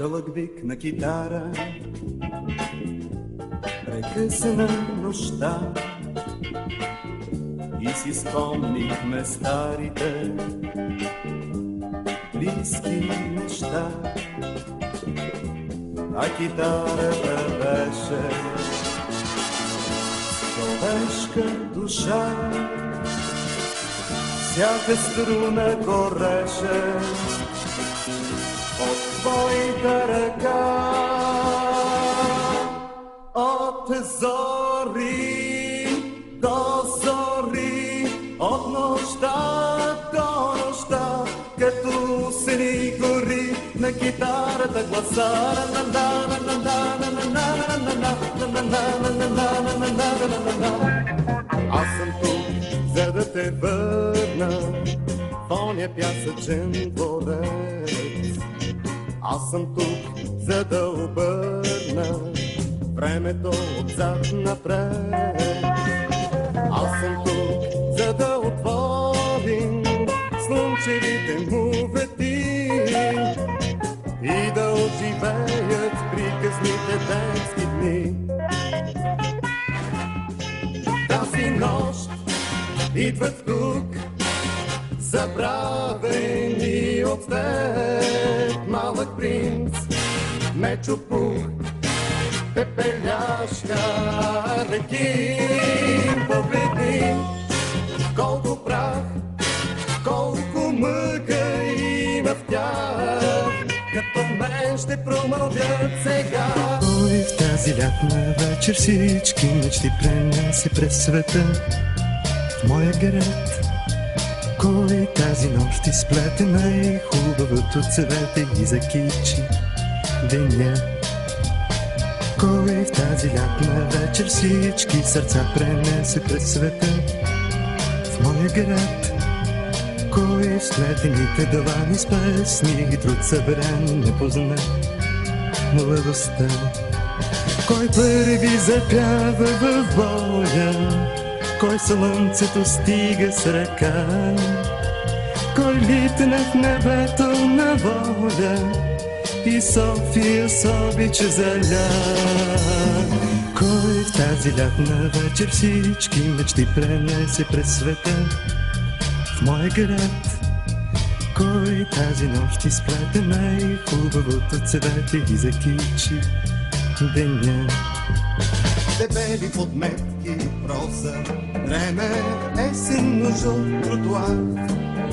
Дълъг вик на китара, прекъсна нощта и си спомнихме старите близки неща. А китарата беше човешка душа, всяка струна гореше от твоята ръка. От зори до зори, от нощта до нощта, като сини гори на китарата гласа. Аз съм тук, за да те върна в оня пясъчен дворец. Аз съм тук, за да обърна времето отзад напред. Аз съм тук, за да отворим слънчевите му врати и да оживеят приказните детски дни. Тази нощ идват тук забравени от теб малък принц, Мечо Пух, пепеляшка, Рекин. Погледни колко прах, колко мъка има в тях, като мен ще промълвят сега. Ой, в тази лятна вечер всички мечти пренесе през света в моя град. Кой тази нощ изплете най-хубавото цвете и закичи деня? Кой в тази лятна вечер всички сърца пренесе през света в моя град? Кой в сплетените длани с песни и труд събран не позна младостта? Кой първи запява в боя? Кой слънцето стига с ръка? Кой литна в небето на воля и София с обича заля? Кой в тази лятна вечер всички мечти пренесе през света в моя град? Кой тази нощ изплете най-хубавото цвете и закичи деня? Дебели подметки, проза, време, есенно жълт тротуар.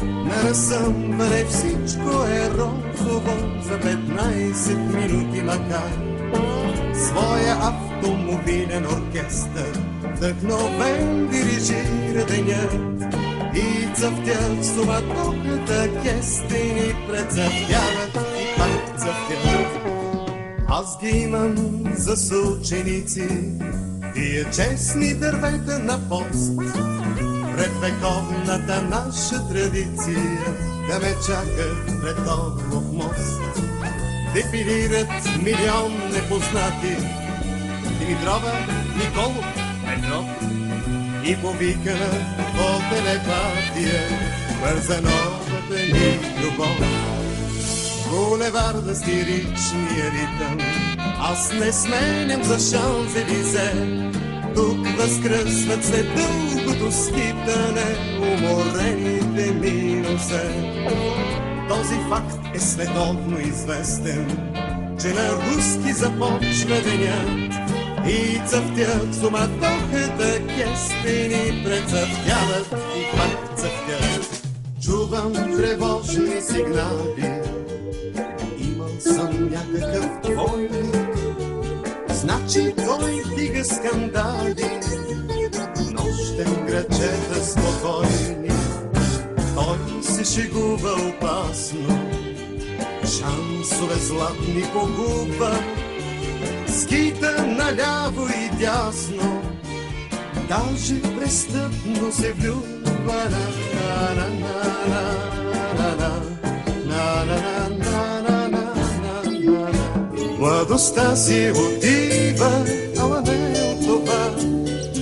На разсъмване всичко е розово за 15 минути макар. Своя автомобилен оркестър вдъхновен дирижира денят и цъфтят суматохата кестени прецъфтяват и пак цъфтят. Аз ги имам за съученици, тия честни дървета на пост, пред вековната наша традиция, да ме чакат пред Орлов мост. Дефилират милион непознати, Димитрова, Николов, Петров, и повикана по телепатия бърза новата ни любов. Булеварда с лиричния ритъм, аз не сменям за Шанзелизе. Тук възкръсват след дългото скитане уморените ми носе. Този факт е световно известен, че на руски започва денят и цъфтят суматохата кестени прецъфтяват и пак цъфтят. Чувам тревожни сигнали, съм някакъв двойник, значи той дига скандали. Нощем грачета спокойни, той се шегува опасно, шансове златни погуба, скита наляво и дясно, даже престъпно се влюбва. Младостта си отива, ала не от това.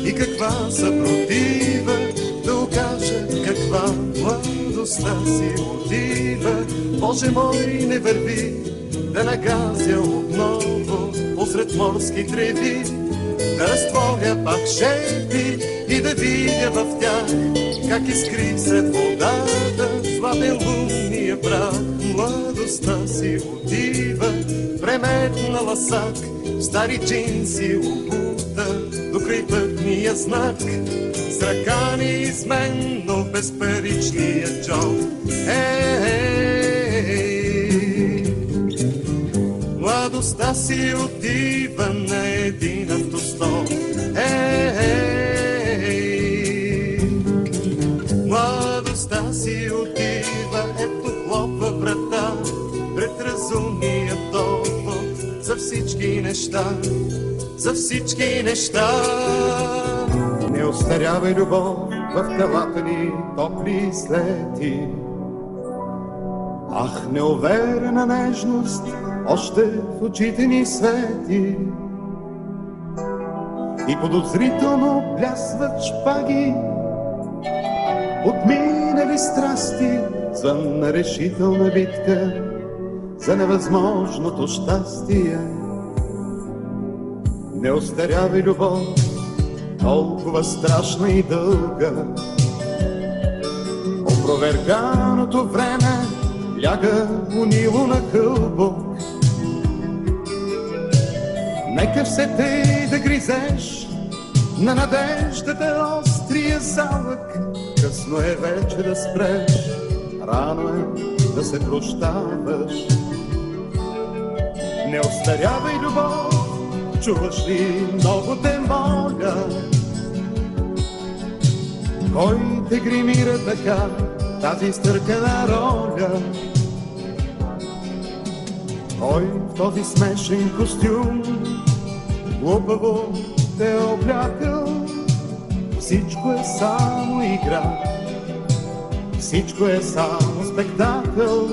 И каква съпротива да окажа каква младостта си отива. Боже мой, не върви да нагазя отново посред морски треви, да разтворя пак шепи и да видя в тях как изкри сред водата златен лунния прах. Младостта си отива, преметнала сак, стари джинси обута до край пътния знак, с ръка неизменно в безпаричния джоб. Младостта си отива на един автостоп. Младостта си отива, ето хлопва врата пред разумния довод за всички неща, за всички неща. Не остарявай любов в телата ни топли слети. Ах, неуверена нежност още в очите ни свети. И подозрително блясват шпаги от минали страсти за нерешителна битка за невъзможното щастие. Не остарявай любов, толкова страшна и дълга. Опроверганото време ляга унило на кълбок. Нека все тъй да гризеш на надеждата острия залък. Късно е вече да спреш, рано е да се прощаваш. Не остарявай любов, чуваш ли, много те моля. Кой те гримира така, тази стъркана роля? Кой в този смешен костюм глупаво те е облякал? Всичко е само игра, всичко е само спектакъл.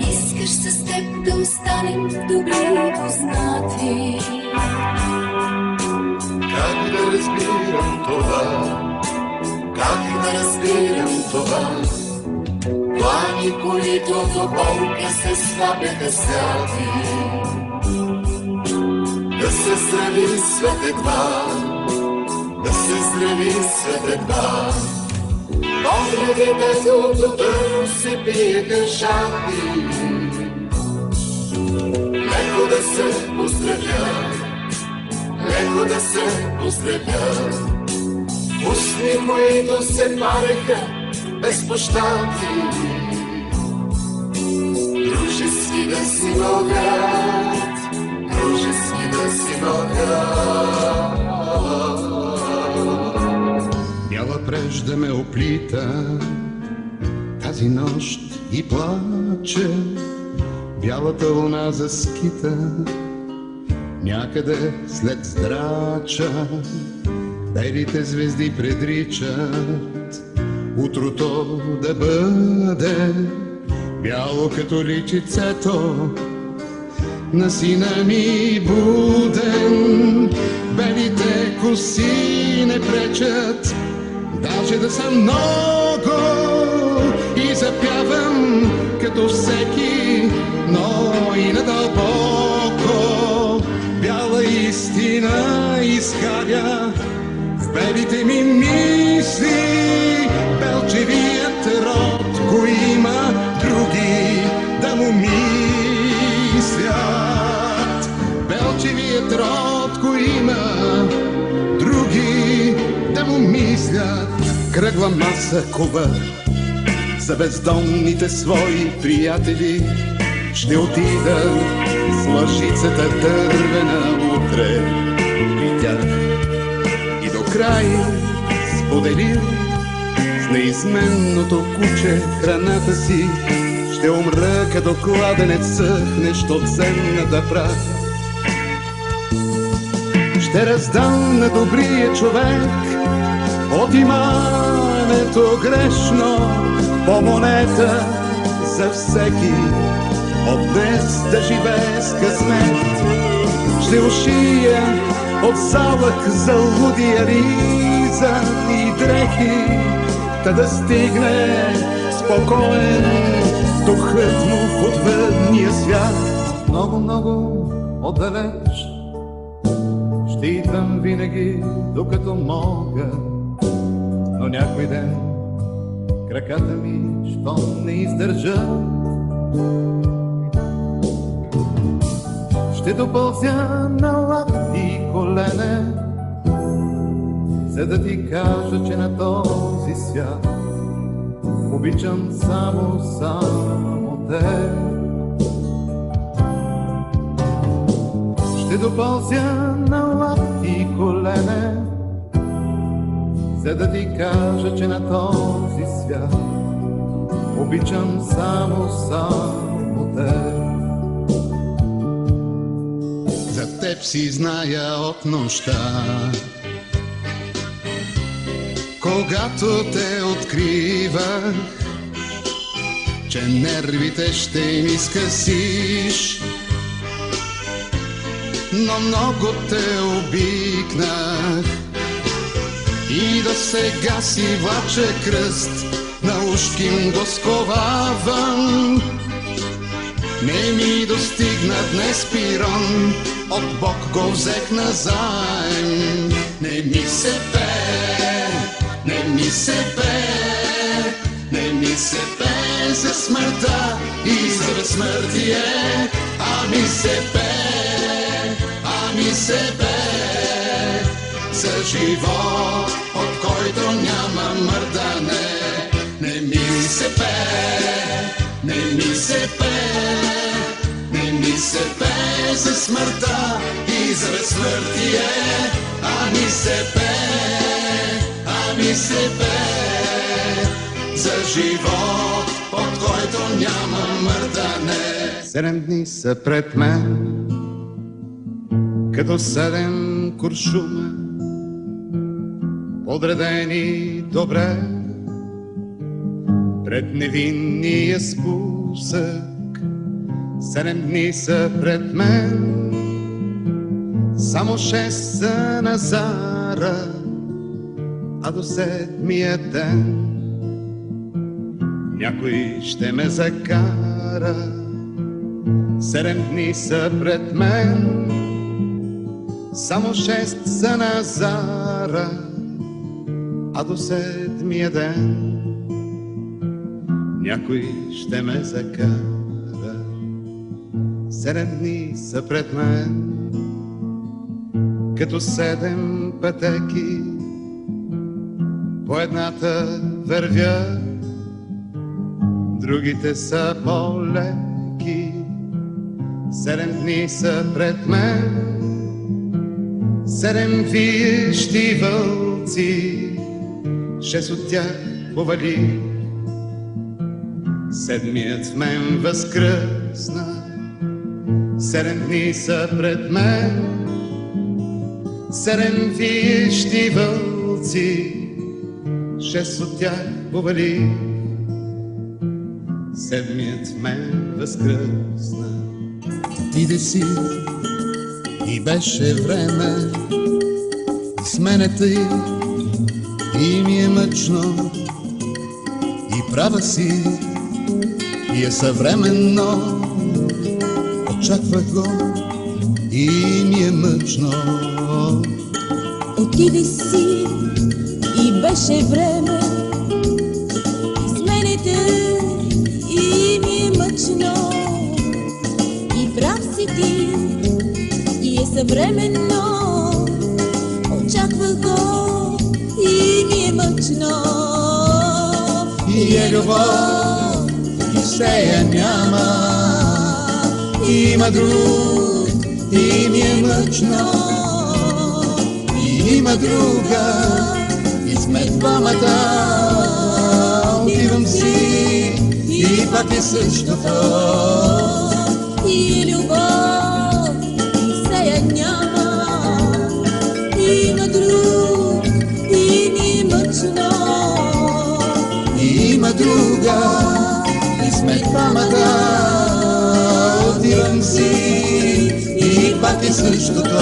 Искаш с теб да останем добри познати. Как да разбирам това? Как да разбирам това? Плани, които в болка се слабяха святи. Да се здрави свет едва, да се здрави свет едва. Погледите дългото се биеха шапи. Леко да се поздравя, леко да се поздравя. Устни, които се пареха без пощати. Дружески да си могат, дружески да си могат. Бяла прежда ме оплита тази нощ и плаче. Бялата луна заскита някъде след здрача. Белите звезди предричат утрото да бъде бяло като личицето на сина ми буден. Белите коси не пречат даже да съм много и запявам като всеки, но и надълбоко. Бяла истина изхаря в белите ми мисли. Белчевият род, го има други да му мислят. Белчевият род, го има други да му мислят. Кръгла маса ковър за бездомните свои приятели. Ще отида с лъжицата дървена утре при тях. И до край споделил с неизменното куче храната си. Ще умра като кладенец съхнещ от земната прах. Ще раздам на добрия човек от имането грешно по монета за всеки от днес да живее с късмет. Ще ушия от залък за лудия риза и дрехи, та да стигне спокоен духът му в отвъдния свят. много отдалеч. Ще идвам винаги, докато мога, но някой ден краката ми щом не издържат. Ще допълзя на лакти и колене, за да ти кажа, че на този свят обичам само те. Ще допълзя на лакти и колене, за да ти кажа, че на този свят обичам само те. За теб си зная от нощта, когато те откривах, че нервите ще ми скъсиш, но много те обикнах и до сега си влаче кръст, на ушким го сковавам. Не ми достигна днес пирон, от Бог го взех назаем. Не ми се пее, не ми се пее, не ми се пее за смъртта и за безсмъртие, а ми се пее, а ми се пее за живот, от който няма мърдане. Не ми се пее, не ми се пее, не ми се пее за смъртта и за безсмъртие, а ми се пее, а ми се пее за живот, от който няма мърдане. 7 дни са пред мен, като 7 куршума, подредени добре пред невинния спусък. 7 дни са пред мен, само 6 са на зара, а до 7-я ден някой ще ме закара. 7 дни са пред мен, само 6 са на зара, а до 7-я ден някой ще ме закара. 7 дни са пред мен, като 7 пътеки, по едната вървя, другите са по-леки. 7 дни са пред мен, 7 виещи вълци, 6 от тях повали. 7-ият в мен възкръсна. 7 дни са пред мен, 7 виещи вълци, 6 от тях повали. 7-ият в мен възкръсна. Иде си и беше време, с мене тъй и ми е мъчно, и права си, и е съвременно. Очаквах го и ми е мъчно. Отиде си и беше време, с мене тъй и ми е мъчно, и прав си ти, и е съвременно. Очаквах го и ми е мъчно. И е любов, и все я няма, има друг и ми е мъчно, и има друга и сме двамата. Отивам си и пак е същото. И любов, и все я няма, има друг и ми е мъчно, и има друга и сме двамата. Отивам си и пак е същото.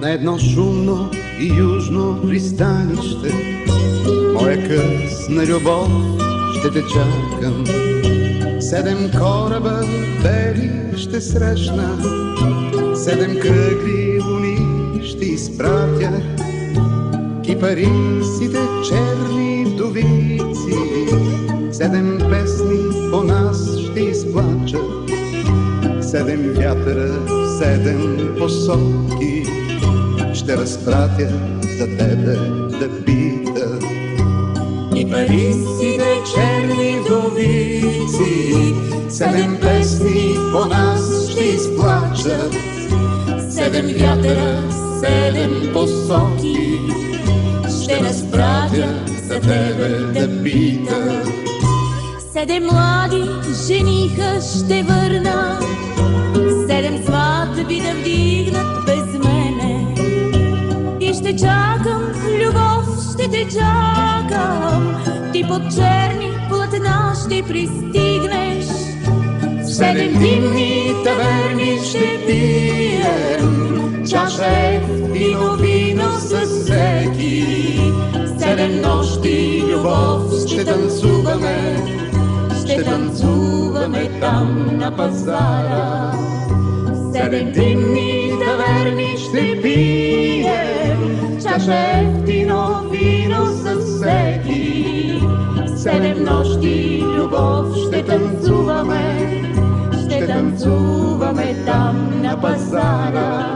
на едно шумно и южно пристанище. Моя късна любов ще те чакам. 7 кораба бели ще срещна, 7 кръгли луни ще изпратя. Кипарисите черни вдовици, 7 песни по нас ще изплачат. 7 вятъра, 7 посоки ще разпратя за тебе да питат. Кипарисите черни вдовици, 7 песни по нас ще изплачат. 7 вятъра, 7 посоки ще разпратя за тебе да питат. 7 млади жениха ще върна, 7 сватби да вдигнат без мене. И ще чакам, любов, ще те чакам, ти под черни платна ще пристигнеш. В 7 димни таверни ще пием чаша ефтино вино със всеки. 7 нощи любов ще танцуваме, ще танцуваме там на пазара. 7 димни таверни ще пием чаша ефтино вино със всеки. 7 нощи любов ще танцуваме, ще танцуваме там на пазара.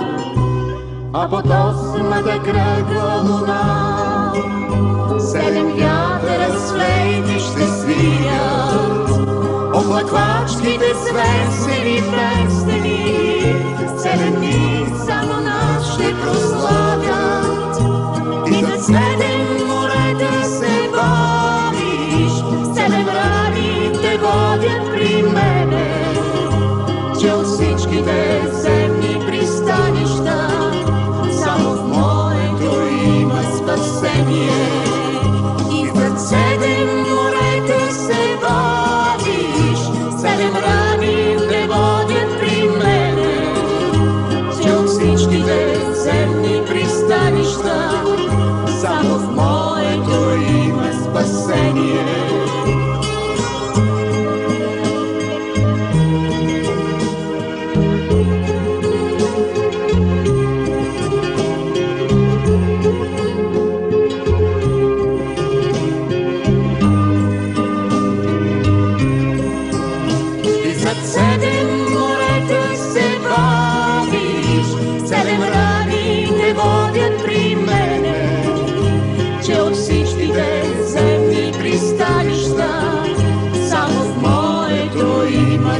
А под 8-та кръгла луна 7 вятъра с флейти ще свирят. Оплаквачките с весели песни 7 дни само нас ще прославят. И зад 7 морета се водиш, 7 рани те водят при мене. Че от всичките земни пристанища само в моето има спасение. И зад 7 морета се водиш, 7 рани те водят при мене. Че от всичките земни пристанища само в моето има спасение.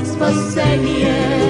Спасение.